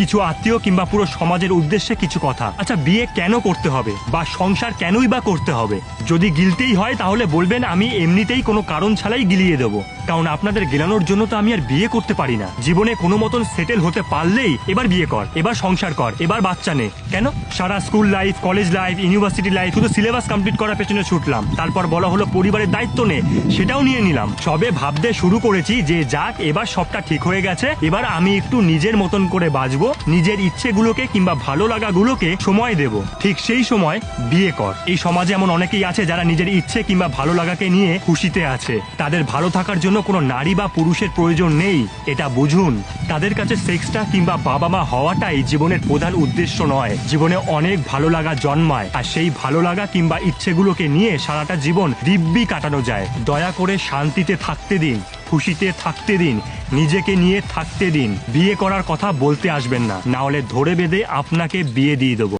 কিছু আত্মীয় কিংবা পুরো সমাজের উদ্দেশ্যে কিছু কথা। আচ্ছা, বিয়ে কেন করতে হবে বা সংসার কেনই বা করতে হবে? যদি গিলতেই হয় তাহলে বলবেন আমি এমনিতেই কোনো কারণ ছাড়াই গিলিয়ে দেবো, কারণ আপনাদের গেলানোর জন্য তো আমি আর বিয়ে করতে পারি না। জীবনে কোনো মতন সেটেল হতে পারলেই এবার বিয়ে কর, এবার সংসার কর, এবার বাচ্চা নে। কেন? সারা school life, college life, university life শুধু সিলেবাস কমপ্লিট করার পেছনে ছুটলাম, তারপর বলা হলো পরিবারের দায়িত্ব নে, সেটাও নিয়ে নিলাম। সবে ভাবতে শুরু করেছি যে যাক এবার সবটা ঠিক হয়ে গেছে, এবার আমি একটু নিজের মতন করে বাঁচবো, নিজের ইচ্ছেগুলোকে কিংবা ভালো লাগাগুলোকে সময় দেব। ঠিক সেই সময় বিয়ে কর। এই সমাজে এমন অনেকেই আছে যারা নিজের ইচ্ছে কিংবা ভালো লাগাকে নিয়ে খুশিতে আছে। তাদের ভালো থাকার জন্য কোনো নারী বা পুরুষের প্রয়োজন নেই, এটা বুঝুন। তাদের কাছে সেক্সটা কিংবা বাবা মা হওয়াটাই জীবনের প্রধান উদ্দেশ্য নয়। জীবনে অনেক ভালো লাগা জন্মায়, আর সেই ভালো লাগা কিংবা ইচ্ছেগুলোকে নিয়ে সারাটা জীবন দিব্যি কাটানো যায়। দয়া করে শান্তিতে থাকতে দিন, খুশিতে থাকতে দিন, নিজেকে নিয়ে থাকতে দিন। বিয়ে করার কথা বলতে আসবেন না, না হলে ধরে বেঁধে আপনাকে বিয়ে দিয়ে দেবো।